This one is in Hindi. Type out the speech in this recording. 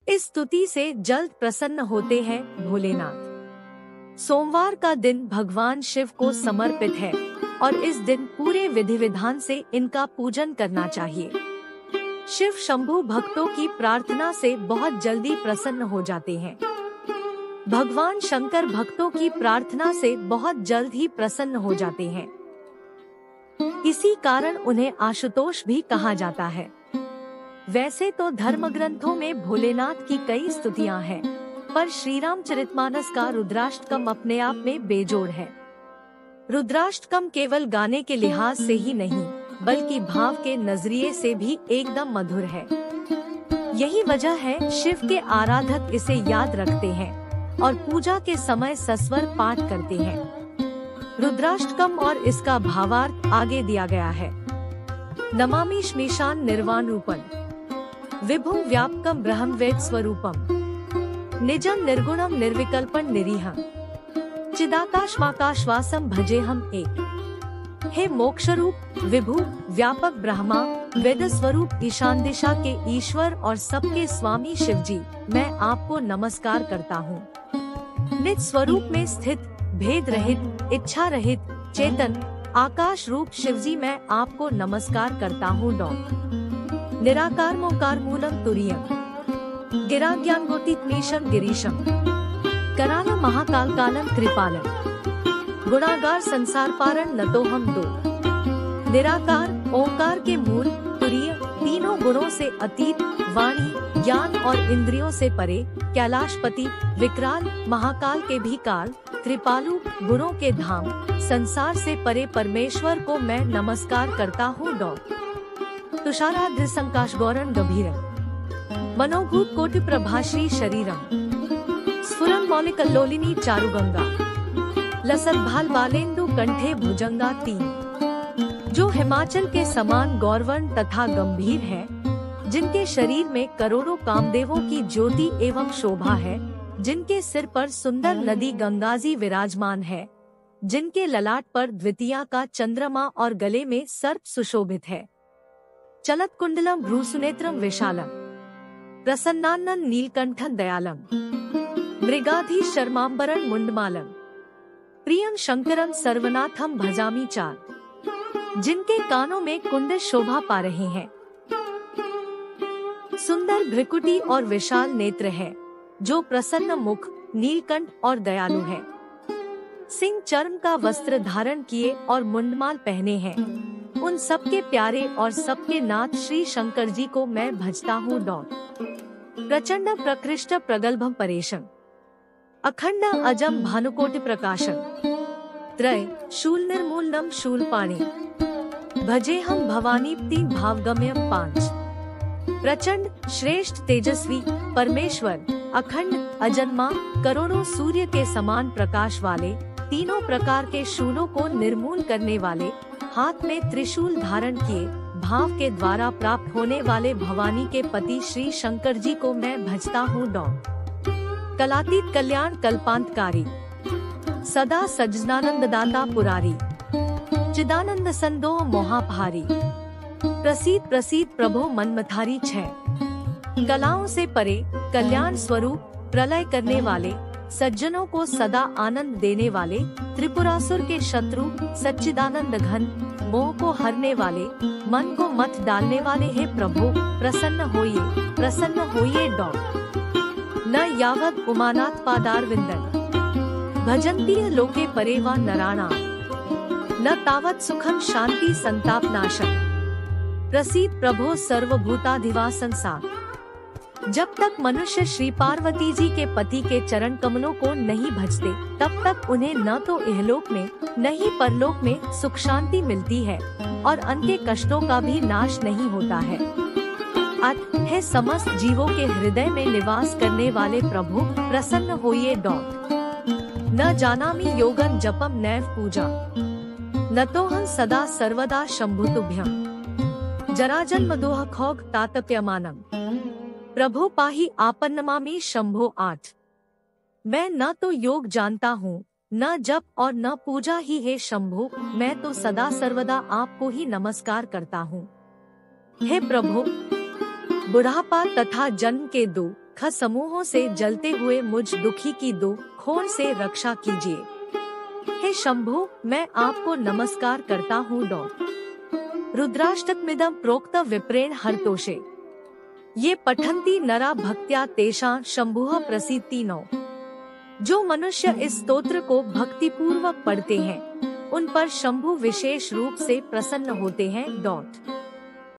इस स्तुति से जल्द प्रसन्न होते हैं भोलेनाथ। सोमवार का दिन भगवान शिव को समर्पित है और इस दिन पूरे विधि विधान से इनका पूजन करना चाहिए। शिव शंभु भक्तों की प्रार्थना से बहुत जल्दी प्रसन्न हो जाते हैं। भगवान शंकर भक्तों की प्रार्थना से बहुत जल्द ही प्रसन्न हो जाते हैं। इसी कारण उन्हें आशुतोष भी कहा जाता है। वैसे तो धर्म ग्रंथों में भोलेनाथ की कई स्तुतियां हैं, पर श्री रामचरितमानस का रुद्राष्टकम अपने आप में बेजोड़ है। रुद्राष्टकम केवल गाने के लिहाज से ही नहीं, बल्कि भाव के नजरिए से भी एकदम मधुर है। यही वजह है शिव के आराधक इसे याद रखते हैं और पूजा के समय सस्वर पाठ करते हैं। रुद्राष्टकम और इसका भावार्थ आगे दिया गया है। नमामि श्मीशान निर्वाण रूपम विभुं व्यापकम ब्रह्मवेद स्वरूपम निजं निर्गुणम निर्विकल्पं निरीहं चिदाकाशमाकाशवासम भजे हम एक। हे मोक्षरूप विभु व्यापक ब्रह्मा वेद स्वरूप ईशान दिशा के ईश्वर और सबके स्वामी शिव जी, मैं आपको नमस्कार करता हूँ। निज स्वरूप में स्थित, भेद रहित, इच्छा रहित, चेतन, आकाश रूप शिवजी, मैं आपको नमस्कार करता हूँ। निराकार मोकार मूलम तुरीयम गिराज्ञानगोतीत्मीशम गिरीशम करालम महाकाल कालम कृपालम गुणागार संसार पारण नतो हम दो। निराकार ओंकार के मूल, तुरीय, तीनों गुणों से अतीत, वाणी, ज्ञान और इंद्रियों से परे, कैलाशपति, विकराल, महाकाल के भी काल, कृपालु, गुणों के धाम, संसार से परे परमेश्वर को मैं नमस्कार करता हूँ। तुषाराद्र संकाश गौरन गंभीरम मनोभूत कोटि प्रभाश्री शरीरम स्फुरन मौलिकल्लोलिनी चारुगंगा लसत भाल बालेंदु कंठे भुजंगा तीन। जो हिमाचल के समान गौरवर्ण तथा गंभीर है, जिनके शरीर में करोड़ों कामदेवों की ज्योति एवं शोभा है, जिनके सिर पर सुंदर नदी गंगाजी विराजमान है, जिनके ललाट पर द्वितीया का चंद्रमा और गले में सर्प सुशोभित है। चलत कुंडलम भ्रूसुनेत्रम विशालम प्रसन्नानन नीलकंठन दयालम मृगाधीश शर्मांबरन मुंडमालम प्रियं शंकरम सर्वनाथम भजामी चार। जिनके कानों में कुंडल शोभा पा रहे हैं, सुंदर भ्रिकुटी और विशाल नेत्र है, जो प्रसन्न मुख, नीलकंठ और दयालु है। सिंह चर्म का वस्त्र धारण किए और मुंडमाल पहने हैं, उन सबके प्यारे और सबके नाथ श्री शंकर जी को मैं भजता हूँ। प्रचंड प्रकृष्ट प्रगल्भम परेशम अखंड अजम भानुकोटि प्रकाशम त्रय शूल निर्मूलनम शूलपाणि भजे हम भवानी तीन भावगम्य पांच। प्रचंड श्रेष्ठ तेजस्वी परमेश्वर, अखंड अजन्मा, करोड़ों सूर्य के समान प्रकाश वाले, तीनों प्रकार के शूलों को निर्मूल करने वाले, हाथ में त्रिशूल धारण किए, भाव के द्वारा प्राप्त होने वाले भवानी के पति श्री शंकर जी को मैं भजता हूँ। कलातीत कल्याण कल्पांतकारी सदा सज्जनानंद दाता पुरारी चिदानंद संदो मोहाभारी प्रसीद प्रसीद प्रभो मनमथारी छह। कलाओं से परे, कल्याण स्वरूप, प्रलय करने वाले, सज्जनों को सदा आनंद देने वाले, त्रिपुरासुर के शत्रु, सच्चिदानंद घन, मोह को हरने वाले, मन को मत डालने वाले, हे प्रभु प्रसन्न होइए। न यावद उमानाथ पादार विंदन भजन्ति लोके परेवा नराणा न तावत सुखम शांति संताप नाशक प्रसीद प्रभो सर्वभूताधिवासन सा। जब तक मनुष्य श्री पार्वती जी के पति के चरण कमलों को नहीं भजते, तब तक उन्हें न तो इहलोक में न ही परलोक में सुख शांति मिलती है और उनके कष्टों का भी नाश नहीं होता है। अत है समस्त जीवों के हृदय में निवास करने वाले प्रभु प्रसन्न होइए। न जानामि योगन जपम नैव पूजा न तो हम सदा सर्वदा शंभुतुभ्यं जराजन्म दोह खौग तातप्यमानम प्रभो पाहि आपन्नमामि शंभो 8। मैं न तो योग जानता हूँ, न जप और न पूजा ही है शंभो, मैं तो सदा सर्वदा आपको ही नमस्कार करता हूँ। हे प्रभु, बुढ़ापा तथा जन्म के दुख, ख समूहों से जलते हुए मुझ दुखी की दुखों से रक्षा कीजिए। हे शंभु, मैं आपको नमस्कार करता हूँ। रुद्राष्टकमिदं प्रोक्त विप्रेण हरतोषे, ये पठन्ति नरा भक्त्या तेषां शंभुः प्रसीदति नौ। जो मनुष्य इस स्तोत्र को भक्ति पूर्वक पढ़ते हैं, उन पर शंभु विशेष रूप से प्रसन्न होते हैं।